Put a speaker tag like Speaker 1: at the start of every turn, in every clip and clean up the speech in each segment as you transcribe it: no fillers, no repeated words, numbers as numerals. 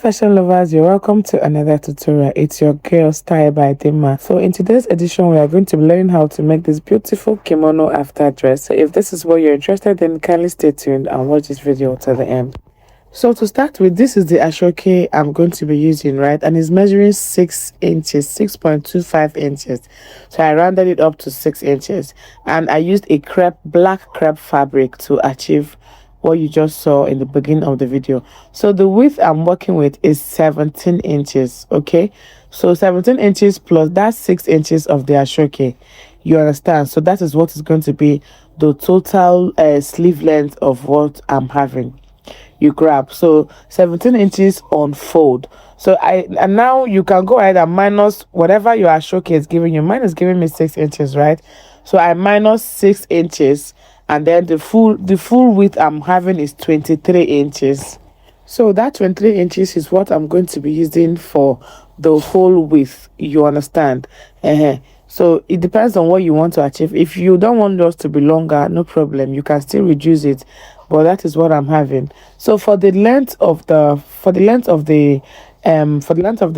Speaker 1: fashion lovers, you're welcome to another tutorial. It's your girl StylebyDimma. So in today's edition, we are going to be learning how to make this beautiful kimono after dress. So if this is what you're interested in, kindly stay tuned and watch this video to the end. So to start with, this is the ashoke I'm going to be using, right? And it's measuring 6 inches, 6.25 inches. So I rounded it up to 6 inches. And I used a black crepe fabric to achieve what you just saw in the beginning of the video. So the width I'm working with is 17 inches, okay? So 17 inches plus that 6 inches of the ashoke, you understand? So that is what is going to be the total sleeve length of what I'm having. You grab, so 17 inches on fold. So and now you can go ahead and minus whatever your ashoke is giving you. Mine is giving me 6 inches, right? So I minus 6 inches, and then the full width I'm having is 23 inches. So that 23 inches is what I'm going to be using for the whole width, you understand? So it depends on what you want to achieve. If you don't want yours to be longer, no problem, you can still reduce it, but that is what I'm having. So for the length of the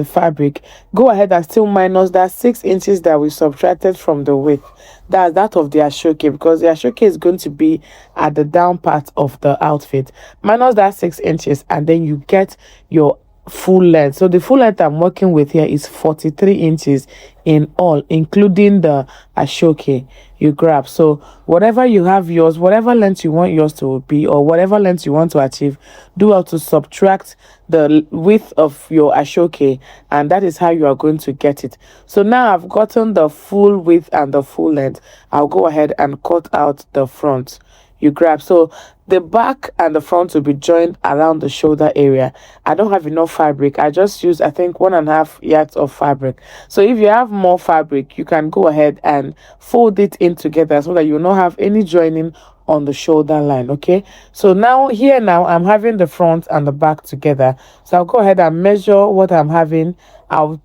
Speaker 1: fabric, go ahead and still minus that 6 inches that we subtracted from the width. That's that of the ashoke, because the ashoke is going to be at the down part of the outfit. Minus that 6 inches, and then you get your full length. So the full length I'm working with here is 43 inches in all, including the ashoke. You grab, so whatever you have yours, whatever length you want yours to be, or whatever length you want to achieve, do how to subtract the width of your ashoke, and that is how you are going to get it. So now I've gotten the full width and the full length. I'll go ahead and cut out the front. You grab, so the back and the front will be joined around the shoulder area. I don't have enough fabric. I just use, I think, 1.5 yards of fabric. So if you have more fabric, you can go ahead and fold it in together so that you will not have any joining on the shoulder line. Okay, so now I'm having the front and the back together. So I'll go ahead and measure what I'm having. I'll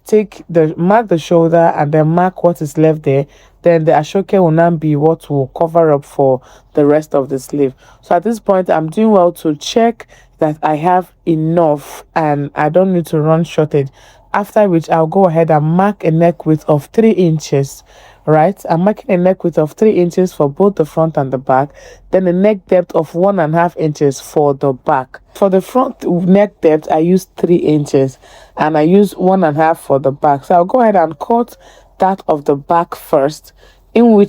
Speaker 1: mark the shoulder and then mark what is left there. Then the ashoke will now be what will cover up for the rest of the sleeve. So at this point, I'm doing well to check that I have enough and I don't need to run shortage. After which, I'll go ahead and mark a neck width of 3 inches. Right, I'm marking a neck width of 3 inches for both the front and the back, then a neck depth of 1.5 inches for the back. For the front neck depth, I use 3 inches and I use 1.5 for the back. So I'll go ahead and cut that of the back first,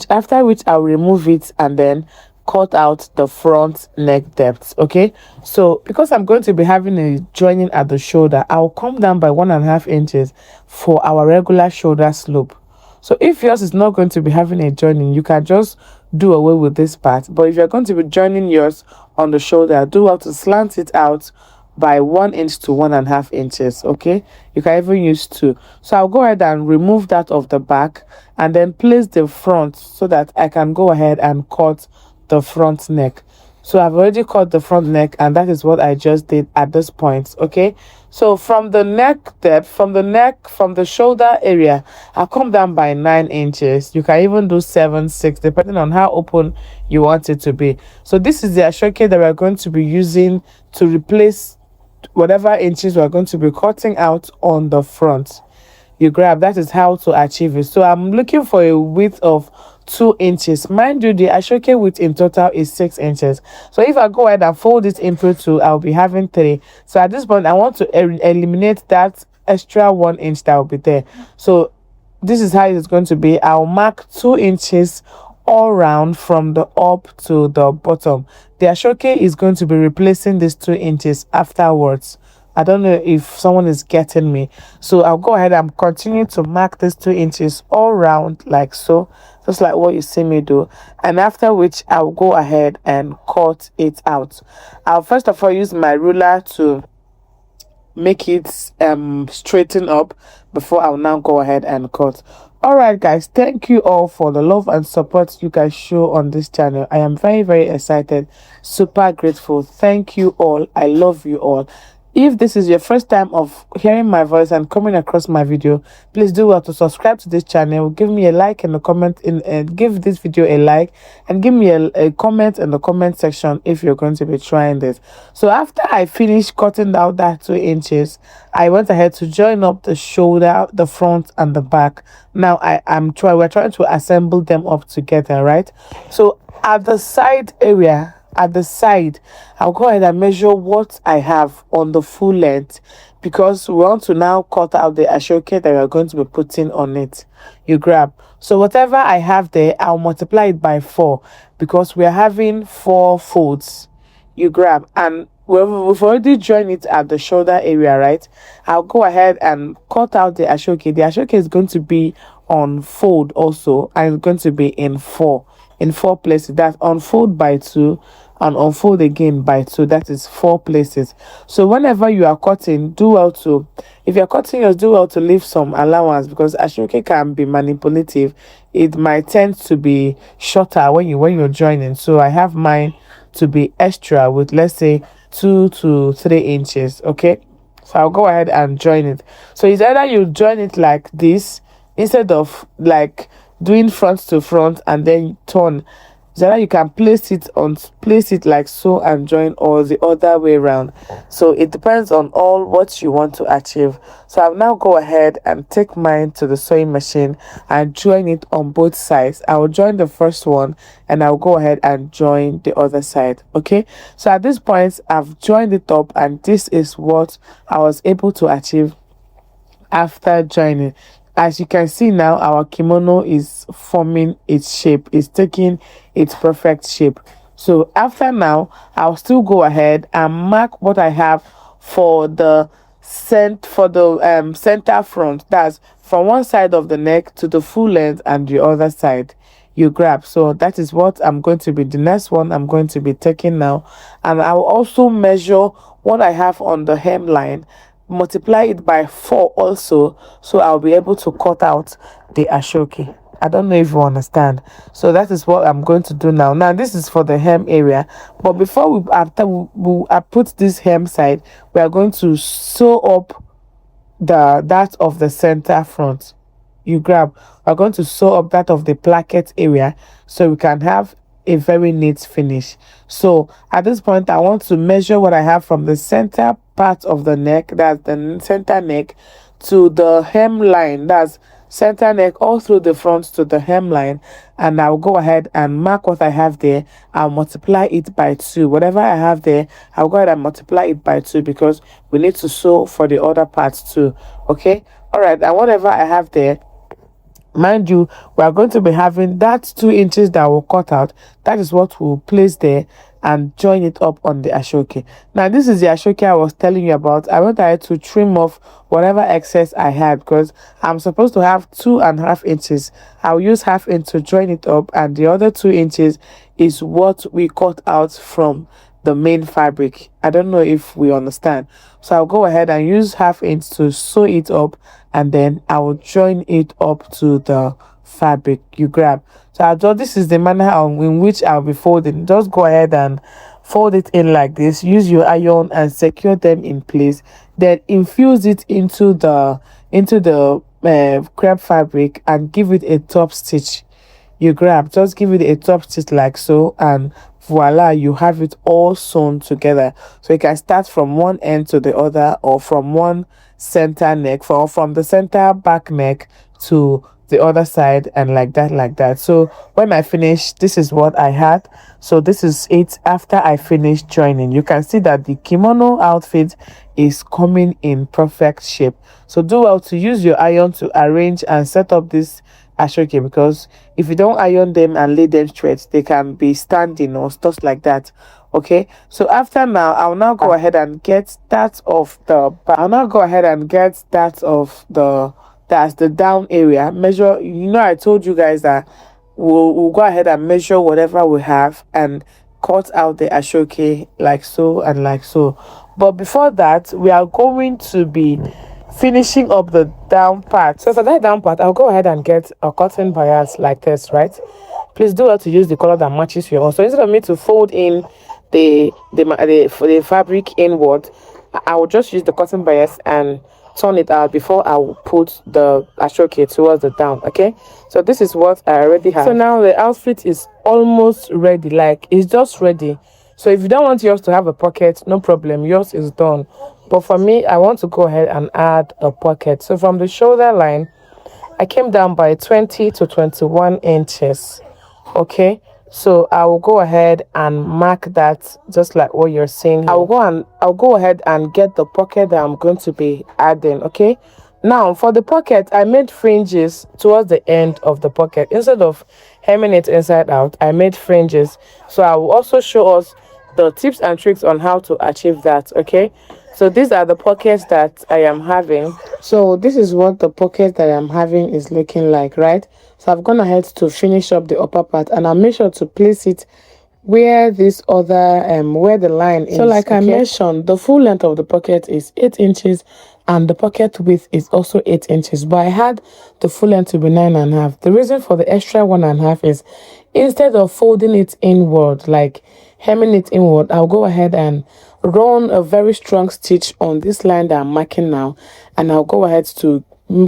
Speaker 1: after which I'll remove it and then cut out the front neck depth. Okay, so because I'm going to be having a joining at the shoulder, I'll come down by 1.5 inches for our regular shoulder slope. So if yours is not going to be having a joining, you can just do away with this part. But if you're going to be joining yours on the shoulder, do how to slant it out by 1 inch to 1.5 inches. Okay, you can even use 2. So I'll go ahead and remove that of the back and then place the front so that I can go ahead and cut the front neck. So I've already cut the front neck, and that is what I just did at this point. Okay, so from the neck depth, from the shoulder area, I'll come down by 9 inches. You can even do 7, 6, depending on how open you want it to be. So this is the ashoke that we're going to be using to replace whatever inches we're going to be cutting out on the front. You grab, that is how to achieve it. So I'm looking for a width of 2 inches. Mind you, the ashoke width in total is 6 inches. So if I go ahead and fold it into 2, I'll be having 3. So at this point, I want to eliminate that extra 1 inch that will be there. So this is how it's going to be. I'll mark 2 inches all round from the up to the bottom. The ashoke is going to be replacing these 2 inches afterwards. I don't know if someone is getting me. So I'll go ahead and continue to mark these 2 inches all round like so, just like what you see me do. And after which, I'll go ahead and cut it out. I'll first of all use my ruler to make it straighten up before I'll now go ahead and cut. All right, guys, thank you all for the love and support you guys show on this channel. I am very, very excited, super grateful. Thank you all. I love you all. If this is your first time of hearing my voice and coming across my video, please do well to subscribe to this channel. Give me a like in the comment give this video a like, and give me a comment in the comment section if you're going to be trying this. So after I finished cutting out that 2 inches, I went ahead to join up the shoulder, the front, and the back. Now we're trying to assemble them up together, right? So at the side area, at the side, I'll go ahead and measure what I have on the full length, because we want to now cut out the ashoke that we're going to be putting on it. You grab, so whatever I have there, I'll multiply it by 4, because we're having 4 folds. You grab, and we've already joined it at the shoulder area, right? I'll go ahead and cut out the ashoke. The ashoke is going to be on fold also, and it's going to be in 4 places. That's unfold by 2 and unfold again by 2. That is 4 places. So whenever you are cutting, do well to, if you're cutting yours, do well to leave some allowance, because ashoke can be manipulative. It might tend to be shorter when you're joining. So I have mine to be extra with, let's say, 2 to 3 inches. Okay, so I'll go ahead and join it. So it's either you join it like this, instead of like doing front to front and then turn. So that you can place it like so and join, or the other way around. So it depends on all what you want to achieve. So I'll now go ahead and take mine to the sewing machine and join it on both sides. I will join the first one and I'll go ahead and join the other side. Okay, so at this point I've joined it up, and this is what I was able to achieve after joining. As you can see now, our kimono is forming its shape, it's taking its perfect shape. So after now, I'll still go ahead and mark what I have for the center front. That's from one side of the neck to the full length and the other side. You grab. So that is what I'm going to be, the next one I'm going to be taking now. And I'll also measure what I have on the hemline, multiply it by 4 also, so I'll be able to cut out the ashoke. I don't know if you understand. So that is what I'm going to do now. Now this is for the hem area, but before I put this hem side, we are going to sew up that of the center front. You grab, we're going to sew up that of the placket area, so we can have a very neat finish. So at this point, I want to measure what I have from the center part of the neck, that's the center neck, to the hemline, that's center neck all through the front to the hemline, and I'll go ahead and mark what I have there. I'll multiply it by 2. Whatever I have there, I'll go ahead and multiply it by 2, because we need to sew for the other parts too. Okay, all right, and whatever I have there, mind you, we are going to be having that 2 inches that will cut out. That is what we'll place there and join it up on the ashoke. Now this is the ashoke I was telling you about. I went ahead to trim off whatever excess I had, because I'm supposed to have 2.5 inches. I'll use 1/2 inch to join it up, and the other 2 inches is what we cut out from the main fabric. I don't know if we understand. So I'll go ahead and use 1/2 inch to sew it up, and then I will join it up to the fabric. You grab. So this is the manner in which I'll be folding. Just go ahead and fold it in like this. Use your iron and secure them in place. Then infuse it into the crepe fabric and give it a top stitch. You grab, just give it a top stitch like so, and voila, you have it all sewn together. So you can start from one end to the other, or from one center neck, from the center back neck to the other side, and like that. So when I finish, this is what I had. So this is it after I finished joining. You can see that the kimono outfit is coming in perfect shape. So do well to use your iron to arrange and set up this ashoke, because if you don't iron them and lay them straight, they can be standing or stuff like that. Okay, so after now, I'll now go ahead and get that of the that's the down area. Measure, I told you guys that we'll go ahead and measure whatever we have and cut out the ashoke like so and like so. But before that, we are going to be finishing up the down part. So for that down part, I'll go ahead and get a cotton bias like this, right? Please do well to use the color that matches your own. So instead of me to fold in the fabric inward, I will just use the cotton bias and turn it out before I will put the ashoke towards the down. Okay, so this is what I already have. So now the outfit is almost ready, like it's just ready. So if you don't want yours to have a pocket, no problem, yours is done. But for me, I want to go ahead and add a pocket. So from the shoulder line, I came down by 20 to 21 inches. Okay, so I will go ahead and mark that just like what you're seeing here. I'll go ahead and get the pocket that I'm going to be adding. Okay, now for the pocket, I made fringes towards the end of the pocket. Instead of hemming it inside out, I made fringes. So I will also show us the tips and tricks on how to achieve that. Okay, so these are the pockets that I am having. So this is what the pocket that I'm having is looking like, right? So I've gone ahead to finish up the upper part, and I'll make sure to place it where this other where the line is. So like I mentioned, the full length of the pocket is 8 inches and the pocket width is also 8 inches, but I had the full length to be 9.5. The reason for the extra 1.5 is instead of folding it inward, like hemming it inward, I'll go ahead and run a very strong stitch on this line that I'm marking now, and I'll go ahead to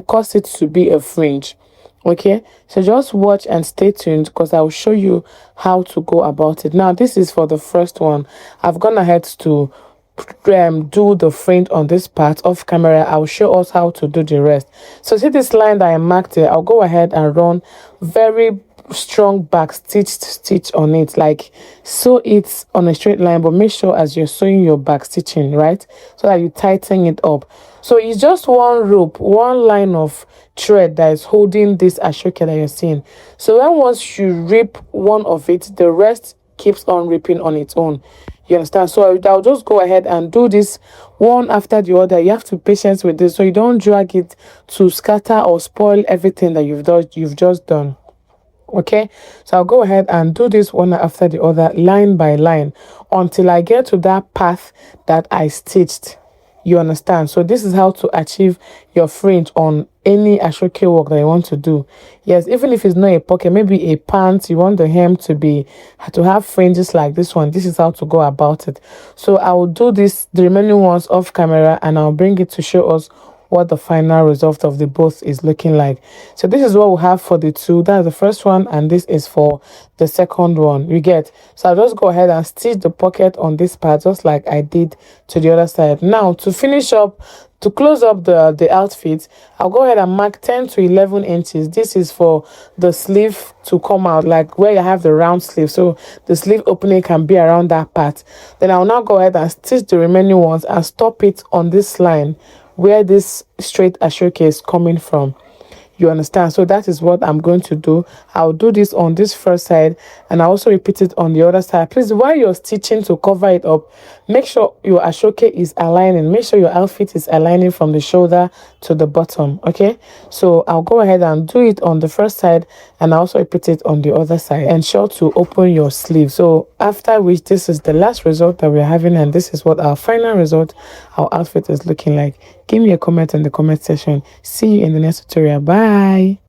Speaker 1: cause it to be a fringe. Okay, so just watch and stay tuned because I'll show you how to go about it. Now this is for the first one. I've gone ahead to do the fringe on this part off camera. I'll show us how to do the rest. So see this line that I marked here, I'll go ahead and run very strong back stitch on it, like sew it on a straight line, but make sure as you're sewing your back stitching, right, so that you tighten it up. So it's just one rope, one line of thread that is holding this ashoke that you're seeing. So then once you rip one of it, the rest keeps on ripping on its own. You understand? So I'll just go ahead and do this one after the other. You have to be patient with this so you don't drag it to scatter or spoil everything that you've just done. Okay, so I'll go ahead and do this one after the other, line by line, until I get to that path that I stitched. You understand? So this is how to achieve your fringe on any ashoke work that you want to do. Yes, even if it's not a pocket, maybe a pant, you want the hem to have fringes like this one. This is how to go about it. So I will do the remaining ones off camera, and I'll bring it to show us what the final result of the both is looking like. So this is what we have for the two. That's the first one, and this is for the second one. You get? So I'll just go ahead and stitch the pocket on this part just like I did to the other side. Now to finish up, to close up the outfit, I'll go ahead and mark 10 to 11 inches. This is for the sleeve to come out, like where you have the round sleeve, so the sleeve opening can be around that part. Then I'll now go ahead and stitch the remaining ones and stop it on this line where this straight ashoke is coming from. You understand? So that is what I'm going to do. I'll do this on this first side, and I also repeat it on the other side. Please, while you're stitching to cover it up, make sure your ashoke is aligning. Make sure your outfit is aligning from the shoulder to the bottom. Okay, so I'll go ahead and do it on the first side, and I also repeat it on the other side. Ensure to open your sleeve. So after which, this is the last result that we're having, and this is what our final result, our outfit is looking like. Give me a comment in the comment section. See you in the next tutorial. Bye.